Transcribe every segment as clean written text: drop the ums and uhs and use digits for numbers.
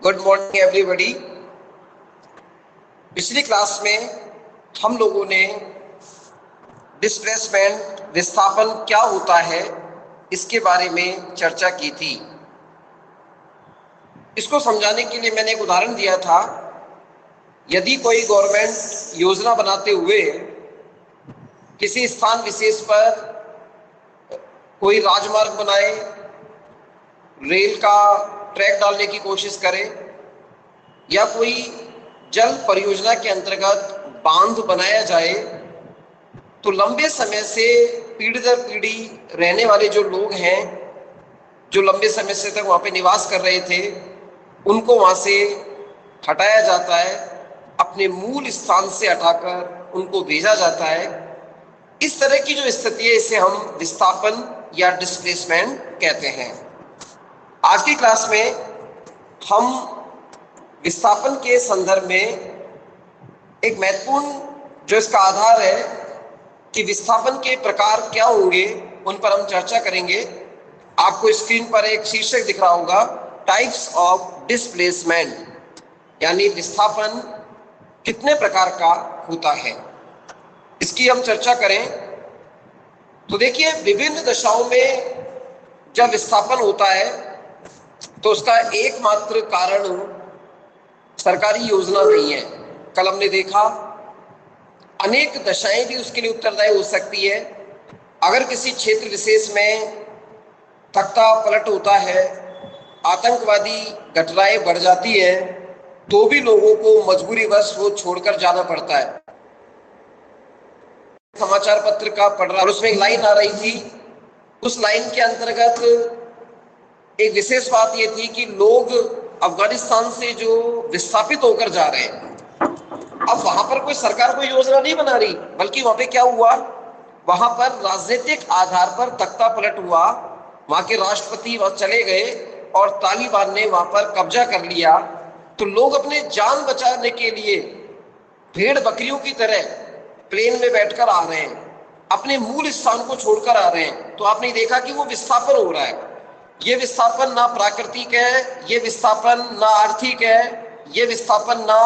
Good morning everybody. पिछली class में हम लोगों ने डिस्प्लेसमेंट विस्थापन क्या होता है इसके बारे में चर्चा की थी। इसको समझाने के लिए मैंने एक उदाहरण दिया था। यदि कोई गवर्नमेंट योजना बनाते हुए किसी स्थान विशेष पर कोई राजमार्ग बनाए, रेल का ट्रैक डालने की कोशिश करे या कोई जल परियोजना के अंतर्गत बांध बनाया जाए, तो लंबे समय से पीढ़ी दर पीढ़ी रहने वाले जो लोग हैं, जो लंबे समय से तक वहां पे निवास कर रहे थे, उनको वहां से हटाया जाता है, अपने मूल स्थान से हटाकर उनको भेजा जाता है। इस तरह की जो स्थिति है इसे हम विस्थापन या डिस्प्लेसमेंट कहते हैं। आज की क्लास में हम विस्थापन के संदर्भ में एक महत्वपूर्ण जो इसका आधार है कि विस्थापन के प्रकार क्या होंगे, उन पर हम चर्चा करेंगे। आपको स्क्रीन पर एक शीर्षक दिख रहा होगा, टाइप्स ऑफ डिस्प्लेसमेंट, यानी विस्थापन कितने प्रकार का होता है, इसकी हम चर्चा करें। तो देखिए, विभिन्न दशाओं में जब विस्थापन होता है तो उसका एकमात्र कारण सरकारी योजना नहीं है। कल हमने देखा अनेक दशाएं भी उसके लिए उत्तरदायी हो सकती है। अगर किसी क्षेत्र विशेष में तख्ता पलट होता है, आतंकवादी घटनाएं बढ़ जाती है, तो भी लोगों को मजबूरीवश वो छोड़कर जाना पड़ता है। समाचार पत्र का पढ़ रहा और उसमें एक लाइन आ रही थी। उस लाइन के अंतर्गत एक विशेष बात यह थी कि लोग अफगानिस्तान से जो विस्थापित होकर जा रहे हैं, अब वहां पर कोई सरकार कोई योजना नहीं बना रही, बल्कि वहां पे क्या हुआ, वहां पर राजनीतिक आधार पर तख्ता पलट हुआ। वहां के राष्ट्रपति वहां चले गए और तालिबान ने वहां पर कब्जा कर लिया। तो लोग अपने जान बचाने के लिए भेड़ बकरियों की तरह प्लेन में बैठकर आ रहे हैं, अपने मूल स्थान को छोड़कर आ रहे हैं। तो आपने देखा कि वो विस्थापन हो रहा है। ये विस्थापन ना प्राकृतिक है, ये विस्थापन ना आर्थिक है, ये विस्थापन ना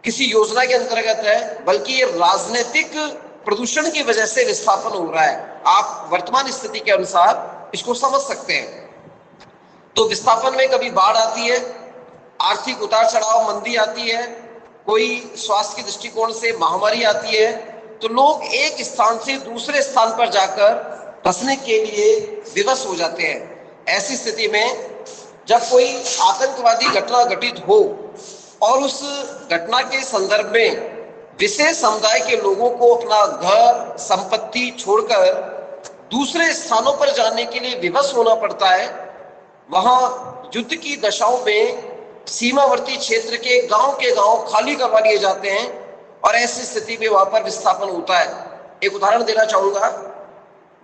किसी योजना के अंतर्गत है, बल्कि ये राजनीतिक प्रदूषण की वजह से विस्थापन हो रहा है। आप वर्तमान स्थिति के अनुसार इसको समझ सकते हैं। तो विस्थापन में कभी बाढ़ आती है, आर्थिक उतार चढ़ाव, मंदी आती है, कोई स्वास्थ्य के दृष्टिकोण से महामारी आती है, तो लोग एक स्थान से दूसरे स्थान पर जाकर बसने के लिए विवश हो जाते हैं। ऐसी स्थिति में जब कोई आतंकवादी घटना घटित हो और उस घटना के संदर्भ में विशेष समुदाय के लोगों को अपना घर संपत्ति छोड़कर दूसरे स्थानों पर जाने के लिए विवश होना पड़ता है, वहां युद्ध की दशाओं में सीमावर्ती क्षेत्र के गांव खाली करवा लिए जाते हैं और ऐसी स्थिति में वहां पर विस्थापन होता है। एक उदाहरण देना चाहूंगा।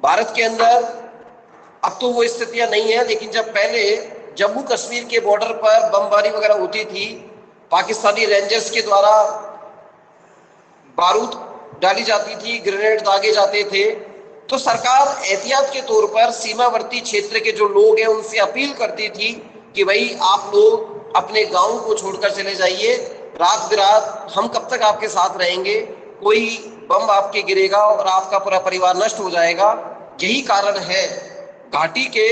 भारत के अंदर अब तो वो स्थितियां नहीं है, लेकिन जब पहले जम्मू कश्मीर के बॉर्डर पर बमबारी वगैरह होती थी, पाकिस्तानी रेंजर्स के द्वारा बारूद डाली जाती थी, ग्रेनेड दागे जाते थे, तो सरकार एहतियात के तौर पर सीमावर्ती क्षेत्र के जो लोग हैं उनसे अपील करती थी कि भाई आप लोग अपने गांव को छोड़कर चले जाइए, रात बिरात हम कब तक आपके साथ रहेंगे, कोई बम आपके गिरेगा और आपका पूरा परिवार नष्ट हो जाएगा। यही कारण है घाटी के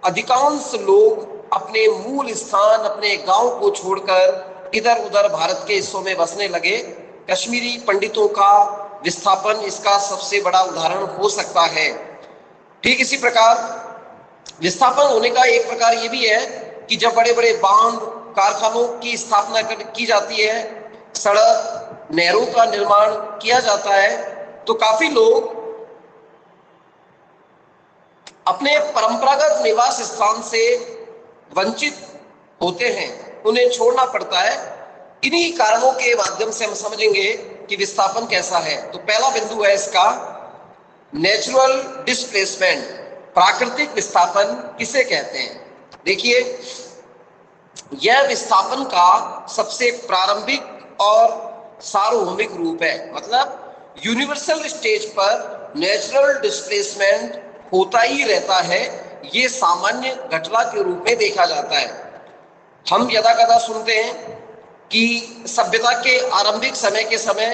अधिकांश लोग अपने मूल स्थान, अपने गांव को छोड़कर इधर उधर भारत के हिस्सों में बसने लगे। कश्मीरी पंडितों का विस्थापन इसका सबसे बड़ा उदाहरण हो सकता है। ठीक इसी प्रकार विस्थापन होने का एक प्रकार ये भी है कि जब बड़े बड़े बांध, कारखानों की स्थापना की जाती है, सड़क, नहरों का निर्माण किया जाता है, तो काफी लोग अपने परंपरागत निवास स्थान से वंचित होते हैं, उन्हें छोड़ना पड़ता है। इन्हीं कारणों के माध्यम से हम समझेंगे कि विस्थापन कैसा है। तो पहला बिंदु है इसका नेचुरल डिस्प्लेसमेंट, प्राकृतिक विस्थापन किसे कहते हैं। देखिए, यह विस्थापन का सबसे प्रारंभिक और सार्वभौमिक रूप है। मतलब यूनिवर्सल स्टेज पर नेचुरल डिस्प्लेसमेंट होता ही रहता है, ये सामान्य घटना के रूप में देखा जाता है। हम यदा कदा सुनते हैं कि सभ्यता के आरंभिक समय के समय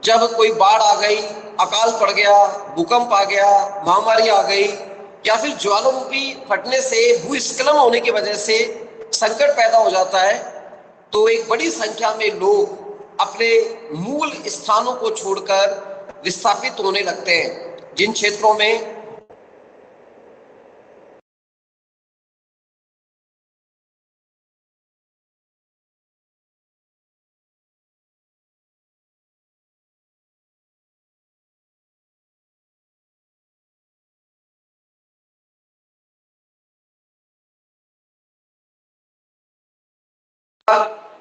जब कोई बाढ़ आ गई, अकाल पड़ गया, भूकंप आ गया, महामारी आ गई, या फिर ज्वालामुखी फटने से भूस्खलन होने की वजह से संकट पैदा हो जाता है, तो एक बड़ी संख्या में लोग अपने मूल स्थानों को छोड़कर विस्थापित होने लगते हैं। जिन क्षेत्रों में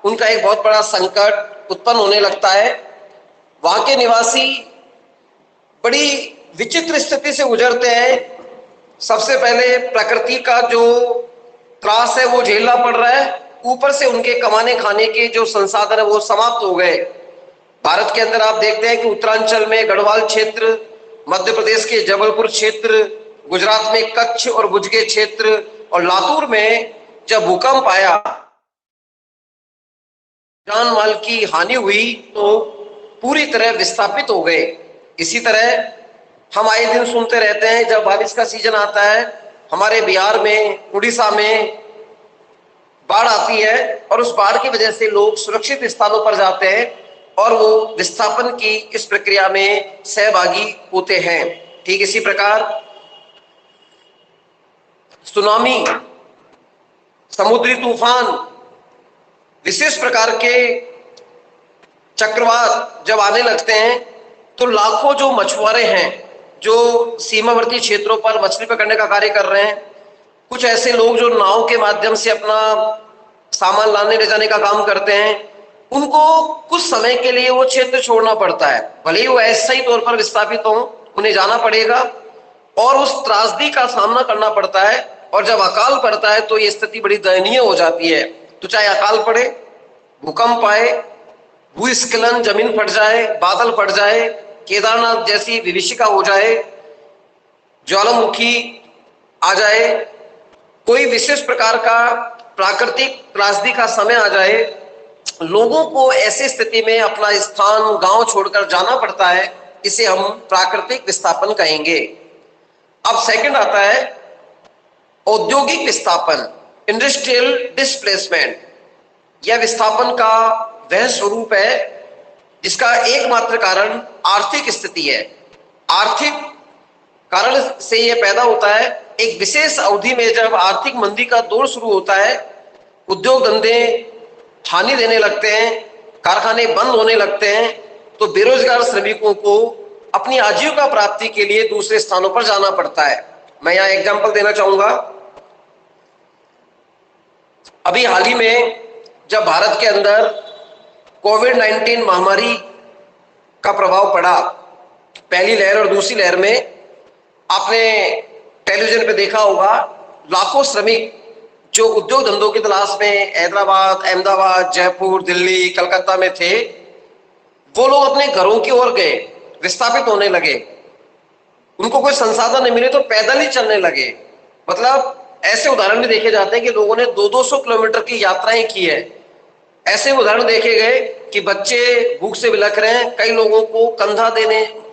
उनका एक बहुत बड़ा संकट उत्पन्न होने लगता है। वहां के निवासी बड़ी विचित्र स्थिति से गुजरते हैं। सबसे पहले प्रकृति का जो त्रास है वो झेलना पड़ रहा है, ऊपर से उनके कमाने खाने के जो संसाधन है वो समाप्त हो गए। भारत के अंदर आप देखते हैं कि उत्तरांचल में गढ़वाल क्षेत्र, मध्य प्रदेश के जबलपुर क्षेत्र, गुजरात में कच्छ और भुज क्षेत्र और लातूर में जब भूकंप आया, जान माल की हानि हुई तो पूरी तरह विस्थापित हो गए। इसी तरह हम आए दिन सुनते रहते हैं, जब बारिश का सीजन आता है हमारे बिहार में, उड़ीसा में बाढ़ आती है और उस बाढ़ की वजह से लोग सुरक्षित स्थानों पर जाते हैं और वो विस्थापन की इस प्रक्रिया में सहभागी होते हैं। ठीक इसी प्रकार सुनामी, समुद्री तूफान, विशेष प्रकार के चक्रवात जब आने लगते हैं तो लाखों जो मछुआरे हैं जो सीमावर्ती क्षेत्रों पर मछली पकड़ने का कार्य कर रहे हैं, कुछ ऐसे लोग जो नाव के माध्यम से अपना सामान लाने ले जाने का काम करते हैं, उनको कुछ समय के लिए वो क्षेत्र छोड़ना पड़ता है। भले ही वो ऐसे ही तौर पर विस्थापित हों, उन्हें जाना पड़ेगा और उस त्रासदी का सामना करना पड़ता है। और जब अकाल पड़ता है तो ये स्थिति बड़ी दयनीय हो जाती है। तो चाहे अकाल पड़े, भूकंप आए, भूस्खलन, जमीन फट जाए, बादल फट जाए, केदारनाथ जैसी विभीषिका हो जाए, ज्वालामुखी आ जाए, कोई विशेष प्रकार का प्राकृतिक त्रासदी का समय आ जाए, लोगों को ऐसी स्थिति में अपना स्थान, गांव छोड़कर जाना पड़ता है। इसे हम प्राकृतिक विस्थापन कहेंगे। अब सेकंड आता है औद्योगिक विस्थापन, इंडस्ट्रियल डिस्प्लेसमेंट। यह विस्थापन का वह स्वरूप है जिसका एकमात्र कारण आर्थिक स्थिति है। आर्थिक कारण से यह पैदा होता है। एक विशेष अवधि में जब आर्थिक मंदी का दौर शुरू होता है, उद्योग धंधे हानि देने लगते हैं, कारखाने बंद होने लगते हैं, तो बेरोजगार श्रमिकों को अपनी आजीविका प्राप्ति के लिए दूसरे स्थानों पर जाना पड़ता है। मैं यहाँ एग्जांपल देना चाहूंगा। अभी हाल ही में जब भारत के अंदर कोविड-19 महामारी का प्रभाव पड़ा, पहली लहर और दूसरी लहर में, आपने टेलीविजन पे देखा होगा लाखों श्रमिक जो उद्योग धंधों की तलाश में हैदराबाद, अहमदाबाद, जयपुर, दिल्ली, कलकत्ता में थे, वो लोग अपने घरों की ओर गए, विस्थापित होने लगे। उनको कोई संसाधन नहीं मिले तो पैदल ही चलने लगे। मतलब ऐसे उदाहरण भी देखे जाते हैं कि लोगों ने 200-200 किलोमीटर की यात्राएं की है। ऐसे उदाहरण देखे गए कि बच्चे भूख से बिलख रहे हैं, कई लोगों को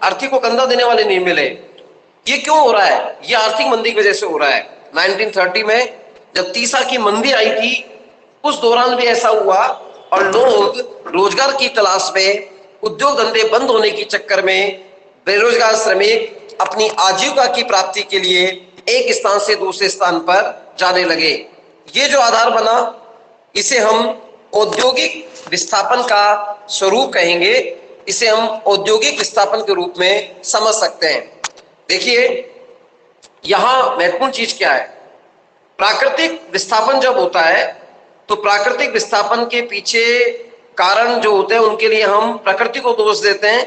अर्थी को कंधा देने वाले नहीं मिले। ये क्यों हो रहा है? ये आर्थिक मंदी की वजह से हो रहा है। 1930 में जब तीसा की मंदी आई थी, उस दौरान भी ऐसा हुआ और लोग रोजगार की तलाश में, उद्योग धंधे बंद होने के चक्कर में बेरोजगार श्रमिक अपनी आजीविका की प्राप्ति के लिए एक स्थान से दूसरे स्थान पर जाने लगे। ये जो आधार बना, इसे हम औद्योगिक विस्थापन का स्वरूप कहेंगे। इसे हम औद्योगिक विस्थापन के रूप में समझ सकते हैं। देखिए, यहां महत्वपूर्ण चीज क्या है? प्राकृतिक विस्थापन जब होता है तो प्राकृतिक विस्थापन के पीछे कारण जो होते हैं उनके लिए हम प्रकृति को दोष देते हैं,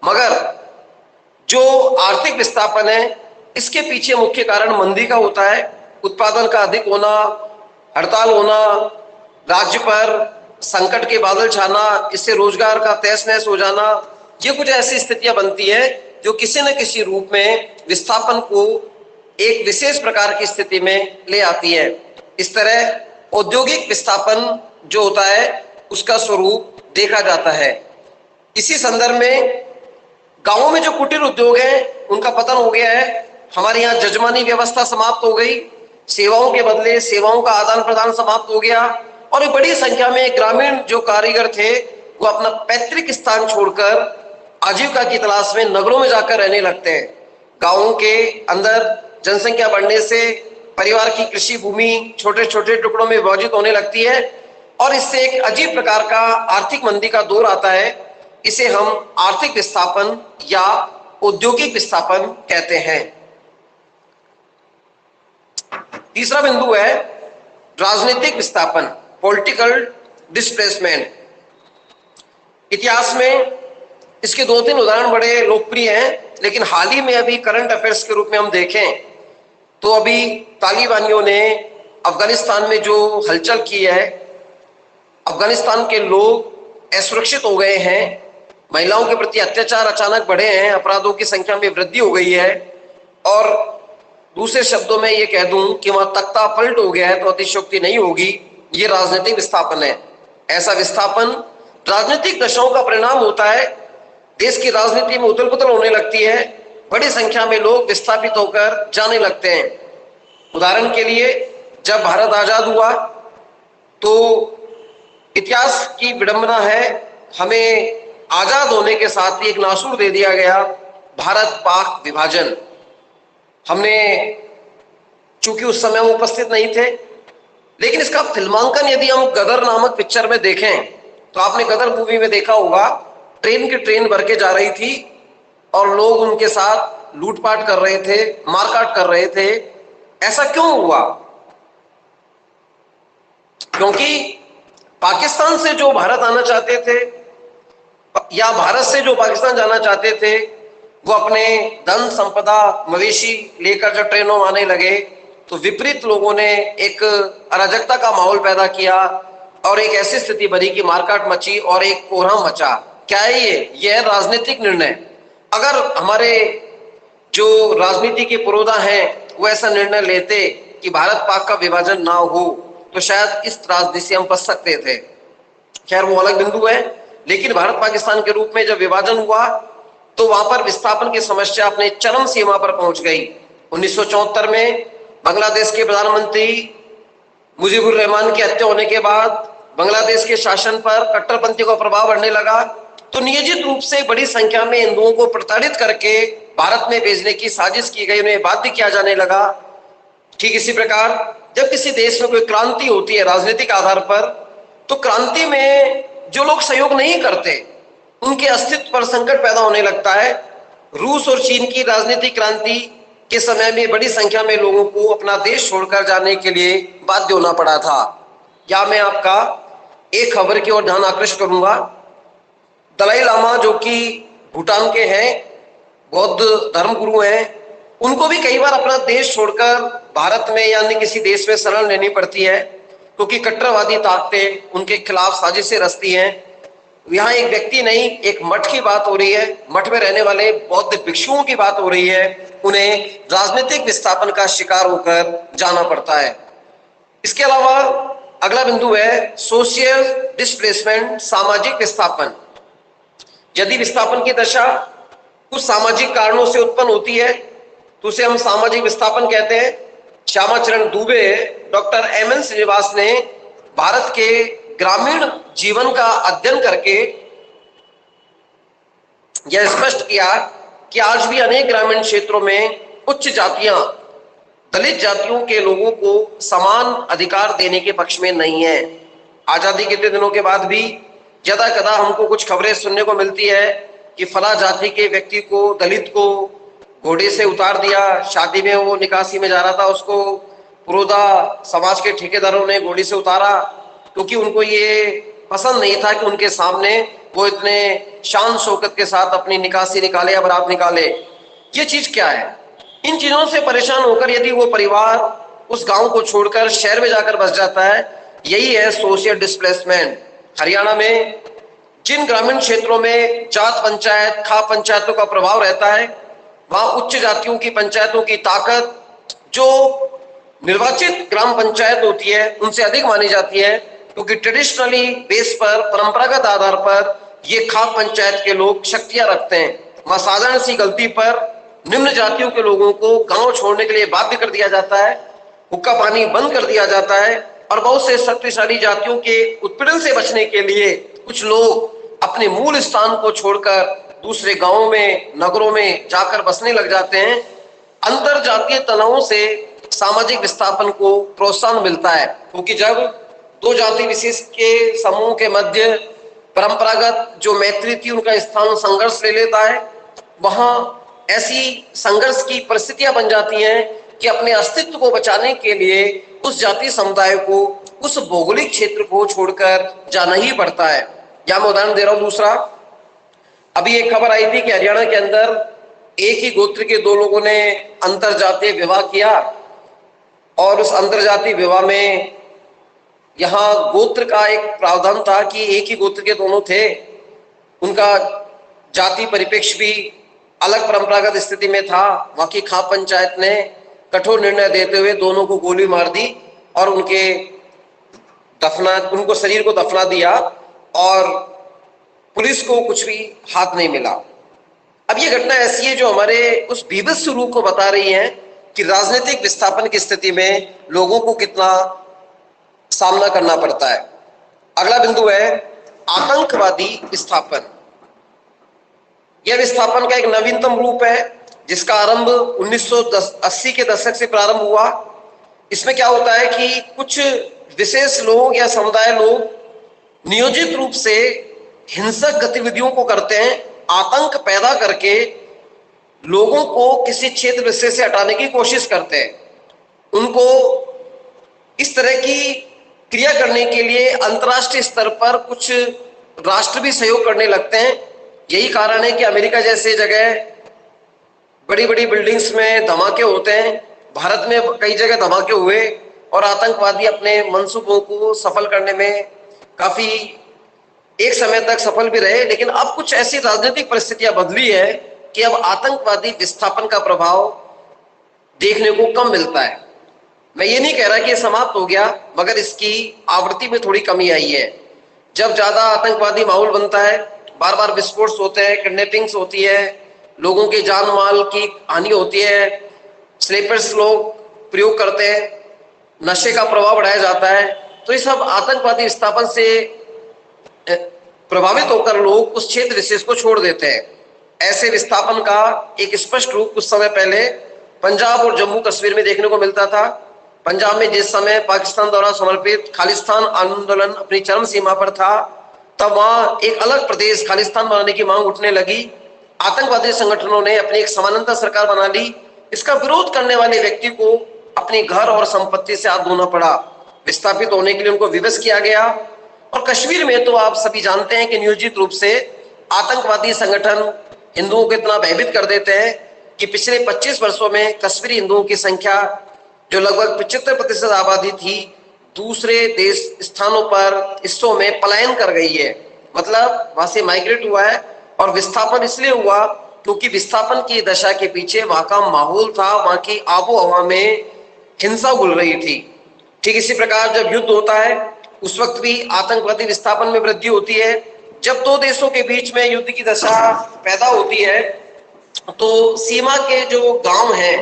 मगर जो आर्थिक विस्थापन है इसके पीछे मुख्य कारण मंदी का होता है। उत्पादन का अधिक होना, हड़ताल होना, राज्य पर संकट के बादल छाना, इससे रोजगार का तहस नहस हो जाना, ये कुछ ऐसी स्थितियां बनती है जो किसी न किसी रूप में विस्थापन को एक विशेष प्रकार की स्थिति में ले आती है। इस तरह औद्योगिक विस्थापन जो होता है उसका स्वरूप देखा जाता है। इसी संदर्भ में गांवों में जो कुटीर उद्योग है उनका पतन हो गया है। हमारे यहाँ जजमानी व्यवस्था समाप्त हो गई, सेवाओं के बदले सेवाओं का आदान प्रदान समाप्त हो गया और एक बड़ी संख्या में ग्रामीण जो कारीगर थे वो अपना पैतृक स्थान छोड़कर आजीविका की तलाश में नगरों में जाकर रहने लगते हैं। गांवों के अंदर जनसंख्या बढ़ने से परिवार की कृषि भूमि छोटे छोटे टुकड़ों में विभाजित होने लगती है और इससे एक अजीब प्रकार का आर्थिक मंदी का दौर आता है। इसे हम आर्थिक विस्थापन या औद्योगिक विस्थापन कहते हैं। तीसरा बिंदु है राजनीतिक विस्थापन, पॉलिटिकल डिस्प्लेसमेंट। इतिहास में इसके 2-3 उदाहरण बड़े लोकप्रिय हैं, लेकिन हाल ही में अभी करंट अफेयर्स के रूप में हम देखें तो अभी तालिबानियों ने अफगानिस्तान में जो हलचल की है, अफगानिस्तान के लोग असुरक्षित हो गए हैं, महिलाओं के प्रति अत्याचार अचानक बढ़े हैं, अपराधों की संख्या में वृद्धि हो गई है और दूसरे शब्दों में ये कह दूं कि वहां तख्ता पलट हो गया है तो अतिशयोक्ति नहीं होगी, ये राजनीतिक विस्थापन है। ऐसा विस्थापन राजनीतिक दशाओं का परिणाम होता है। देश की राजनीति में उथल पुथल होने लगती है, बड़ी संख्या में लोग विस्थापित होकर जाने लगते हैं। उदाहरण के लिए जब भारत आजाद हुआ तो इतिहास की विडंबना है, हमें आजाद होने के साथ ही एक नासूर दे दिया गया, भारत पाक विभाजन। हमने चूंकि उस समय वो उपस्थित नहीं थे, लेकिन इसका फिल्मांकन यदि हम गदर नामक पिक्चर में देखें तो आपने गदर मूवी में देखा होगा, ट्रेन की ट्रेन भर के जा रही थी और लोग उनके साथ लूटपाट कर रहे थे, मारकाट कर रहे थे। ऐसा क्यों हुआ? क्योंकि पाकिस्तान से जो भारत आना चाहते थे या भारत से जो पाकिस्तान जाना चाहते थे वो अपने धन संपदा मवेशी लेकर जब ट्रेनों में आने लगे तो विपरीत लोगों ने एक अराजकता का माहौल पैदा किया और एक ऐसी स्थिति बनी कि मारकाट मची और एक कोहराम मचा। क्या है ये है राजनीतिक निर्णय। अगर हमारे जो राजनीति के पुरोधा हैं वो ऐसा निर्णय लेते कि भारत पाक का विभाजन ना हो तो शायद इस राजनीति से हम बच सकते थे। खैर वो अलग बिंदु है, लेकिन भारत पाकिस्तान के रूप में जब विभाजन हुआ तो वहां पर विस्थापन की समस्या अपने चरम सीमा पर पहुंच गई। 1974 में बांग्लादेश के प्रधानमंत्री मुजीबुर रहमान की हत्या होने के बाद बांग्लादेश के शासन पर कट्टरपंथी का प्रभाव बढ़ने लगा तो नियोजित रूप से बड़ी संख्या में हिंदुओं को प्रताड़ित करके भारत में भेजने की साजिश की गई, उन्हें बाध्य किया जाने लगा। ठीक इसी प्रकार जब किसी देश में कोई क्रांति होती है राजनीतिक आधार पर तो क्रांति में जो लोग सहयोग नहीं करते उनके अस्तित्व पर संकट पैदा होने लगता है। रूस और चीन की राजनीतिक क्रांति के समय में बड़ी संख्या में लोगों को अपना देश छोड़कर जाने के लिए बाध्य होना पड़ा था। या मैं आपका एक खबर की ओर ध्यान आकृष्ट करूंगा। दलाई लामा जो कि भूटान के हैं, बौद्ध धर्म गुरु हैं, उनको भी कई बार अपना देश छोड़कर भारत में या अन्य किसी देश में शरण लेनी पड़ती है क्योंकि कट्टरवादी ताकतें उनके खिलाफ साजिशें रचती हैं। यहाँ एक व्यक्ति नहीं, एक मठ की बात हो रही है, मठ में रहने वाले बौद्ध भिक्षुओं की बात हो रही है। उन्हें राजनीतिक विस्थापन का शिकार होकर जाना पड़ता है। इसके अलावा अगला बिंदु है सोशल डिस्प्लेसमेंट, सामाजिक विस्थापन। यदि विस्थापन की दशा कुछ सामाजिक कारणों से उत्पन्न होती है तो उसे हम सामाजिक विस्थापन कहते हैं। Shyamacharan Dube, doctor M N. श्रीनिवास ने भारत के ग्रामीण जीवन का अध्ययन करके यह स्पष्ट किया कि आज भी अनेक ग्रामीण क्षेत्रों में उच्च जातियां दलित जातियों के लोगों को समान अधिकार देने के पक्ष में नहीं है। आजादी के इतने दिनों के बाद भी ज्यादा कदा हमको कुछ खबरें सुनने को मिलती है कि फला जाति के व्यक्ति को, दलित को घोड़े से उतार दिया, शादी में वो निकासी में जा रहा था, उसको पुरोधा समाज के ठेकेदारों ने घोड़ी से उतारा क्योंकि उनको ये पसंद नहीं था कि उनके सामने वो इतने शान शौकत के साथ अपनी निकासी निकाले या बारात निकाले। ये चीज क्या है? इन चीजों से परेशान होकर यदि वो परिवार उस गांव को छोड़कर शहर में जाकर बस जाता है, यही है सोशल डिस्प्लेसमेंट। हरियाणा में जिन ग्रामीण क्षेत्रों में जात पंचायत, खा पंचायतों का प्रभाव रहता है, वहां उच्च जातियों की पंचायतों की ताकत जो निर्वाचित ग्राम पंचायत होती है उनसे अधिक मानी जाती है, क्योंकि ट्रेडिशनली बेस पर, परंपरागत आधार पर ये खाप पंचायत के लोग शक्तियां रखते हैं। वहां साधारण सी गलती पर निम्न जातियों के लोगों को गांव छोड़ने के लिए बाध्य कर दिया जाता है, हुक्का पानी बंद कर दिया जाता है, और बहुत से शक्तिशाली जातियों के उत्पीड़न से बचने के लिए कुछ लोग अपने मूल स्थान को छोड़कर दूसरे गांवों में, नगरों में जाकर बसने लग जाते हैं। अंतर जातीय तनावों से सामाजिक विस्थापन को प्रोत्साहन मिलता है, क्योंकि जब दो जाति विशेष के समूह के मध्य परंपरागत जो मैत्री थी उनका स्थान संघर्ष ले लेता है, वहां ऐसी संघर्ष की परिस्थितियां बन जाती हैं कि अपने अस्तित्व को बचाने के लिए उस जाति समुदाय को, उस भौगोलिक क्षेत्र को छोड़कर जाना ही पड़ता है। या मैं उदाहरण दे रहा हूं दूसरा, अभी एक खबर आई थी कि हरियाणा के अंदर एक ही गोत्र के दो लोगों ने अंतरजातीय विवाह किया, और उस अंतरजातीय विवाह में यहाँ गोत्र का एक प्रावधान था कि एक ही गोत्र के दोनों थे, उनका जाति परिप्रेक्ष्य भी अलग परंपरागत स्थिति में था। वहां की खाप पंचायत ने कठोर निर्णय देते हुए दोनों को गोली मार दी और उनको शरीर को दफना दिया, और पुलिस को कुछ भी हाथ नहीं मिला। अब ये घटना ऐसी है जो हमारे उस बीभत्स रूप को बता रही है कि राजनीतिक विस्थापन की स्थिति में लोगों को कितना सामना करना पड़ता है। अगला बिंदु है आतंकवादी विस्थापन। यह विस्थापन का एक नवीनतम रूप है जिसका आरंभ 1980 के दशक से प्रारंभ हुआ। इसमें क्या होता है कि कुछ विशेष लोग या समुदाय लोग नियोजित रूप से हिंसक गतिविधियों को करते हैं, आतंक पैदा करके लोगों को किसी क्षेत्र विशेष से हटाने की कोशिश करते हैं। उनको इस तरह की क्रिया करने के लिए अंतर्राष्ट्रीय स्तर पर कुछ राष्ट्र भी सहयोग करने लगते हैं। यही कारण है कि अमेरिका जैसे जगह बड़ी बड़ी बिल्डिंग्स में धमाके होते हैं। भारत में कई जगह धमाके हुए और आतंकवादी अपने मंसूबों को सफल करने में काफी एक समय तक सफल भी रहे, लेकिन अब कुछ ऐसी राजनीतिक परिस्थितियां बदली है कि अब आतंकवादी विस्थापन का प्रभाव देखने को कम मिलता है। मैं ये नहीं कह रहा कि ये समाप्त हो गया, मगर इसकी आवृत्ति में थोड़ी कमी आई है। जब ज्यादा आतंकवादी माहौल बनता है, बार बार विस्फोट होते हैं, किडनैपिंग्स होती है, लोगों के जान माल की हानि होती है, स्लेपर्स लोग प्रयोग करते हैं, नशे का प्रभाव बढ़ाया जाता है, तो ये सब आतंकवादी विस्थापन से प्रभावित होकर लोग उस क्षेत्र विशेष को छोड़ देते हैं। ऐसे विस्थापन का एक स्पष्ट रूप कुछ समय पहले पंजाब और जम्मू कश्मीर में देखने को मिलता था। पंजाब में जिस समय पाकिस्तान द्वारा समर्पित खालिस्तान आंदोलन अपनी चरम सीमा पर था, तब वहां एक अलग प्रदेश खालिस्तान बनाने की मांग उठने लगी। आतंकवादी संगठनों ने अपनी एक समानांतर सरकार बना ली। इसका विरोध करने वाले व्यक्ति को अपने घर और संपत्ति से हाथ धोना पड़ा। विस्थापित होने के लिए उनको विवश किया गया। और कश्मीर में तो आप सभी जानते हैं कि नियोजित रूप से आतंकवादी संगठन हिंदुओं को इतना भयभीत कर देते हैं कि पिछले 25 वर्षों में कश्मीरी हिंदुओं की संख्या, जो लगभग 75% आबादी थी, दूसरे देश स्थानों पर हिस्सों में पलायन कर गई है। मतलब वहां से माइग्रेट हुआ है। और विस्थापन इसलिए हुआ क्योंकि विस्थापन की दशा के पीछे वहां का माहौल था, वहां की आबो हवा में हिंसा घुल रही थी। ठीक इसी प्रकार जब युद्ध होता है उस वक्त भी आतंकवादी विस्थापन में वृद्धि होती है। जब दो देशों के बीच में युद्ध की दशा पैदा होती है तो सीमा के जो गांव हैं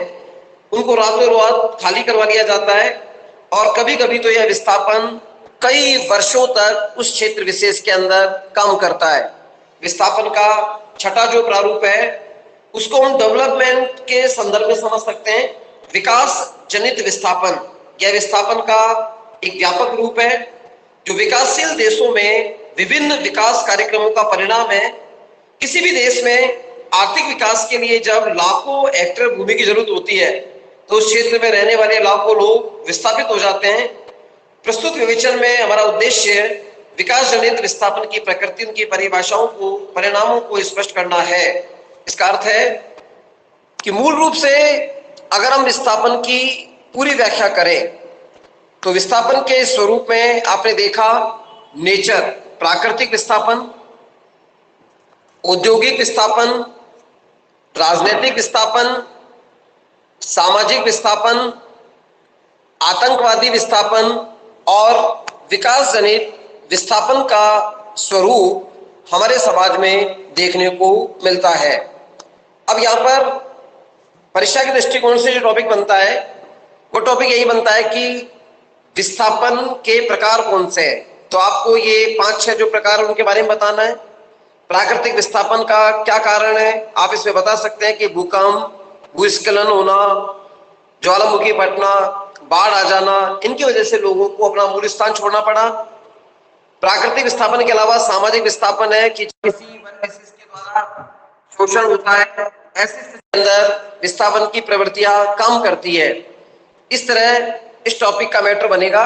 उनको रातों रात खाली करवा लिया जाता है, और कभी कभी तो यह विस्थापन कई वर्षों तक उस क्षेत्र विशेष के अंदर काम करता है। विस्थापन का छठा जो प्रारूप है उसको हम डेवलपमेंट के संदर्भ में समझ सकते हैं, विकास जनित विस्थापन। यह विस्थापन का एक व्यापक रूप है जो विकासशील देशों में विभिन्न विकास कार्यक्रमों का परिणाम है। किसी भी देश में आर्थिक विकास के लिए जब लाखों हेक्टेयर भूमि की जरूरत होती है तो उस क्षेत्र में रहने वाले लाखों लोग विस्थापित हो जाते हैं। प्रस्तुत विवेचन में हमारा उद्देश्य विकास जनित विस्थापन की प्रकृति, उनकी परिभाषाओं को, परिणामों को स्पष्ट करना है। इसका अर्थ है कि मूल रूप से अगर हम विस्थापन की पूरी व्याख्या करें तो विस्थापन के स्वरूप में आपने देखा नेचर, प्राकृतिक विस्थापन, औद्योगिक विस्थापन, राजनीतिक विस्थापन, सामाजिक विस्थापन, आतंकवादी विस्थापन और विकास जनित विस्थापन का स्वरूप हमारे समाज में देखने को मिलता है। अब यहाँ पर परीक्षा के दृष्टिकोण से जो टॉपिक बनता है वो टॉपिक यही बनता है कि विस्थापन के प्रकार कौन से हैं। तो आपको ये 5-6 जो प्रकार है उनके बारे में बताना है। प्राकृतिक विस्थापन का क्या कारण है, आप इसमें बता सकते हैं कि भूकंप, भूस्खलन होना, ज्वालामुखी फटना, बाढ़ आ जाना, इनकी वजह से लोगों को अपना मूल स्थान छोड़ना पड़ा। प्राकृतिक विस्थापन के अलावा सामाजिक विस्थापन है कि किसी वर्ग विशेष के द्वारा शोषण होता है, ऐसे स्थिति के अंदर विस्थापन की प्रवृत्तियां काम करती है। इस तरह इस टॉपिक का मैटर बनेगा,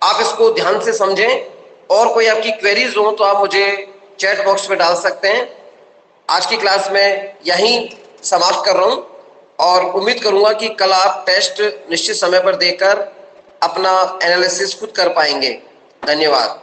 आप इसको ध्यान से समझें और कोई आपकी क्वेरीज हो तो आप मुझे चैट बॉक्स में डाल सकते हैं। आज की क्लास में यहीं समाप्त कर रहा हूं और उम्मीद करूंगा कि कल आप टेस्ट निश्चित समय पर देकर अपना एनालिसिस खुद कर पाएंगे। धन्यवाद।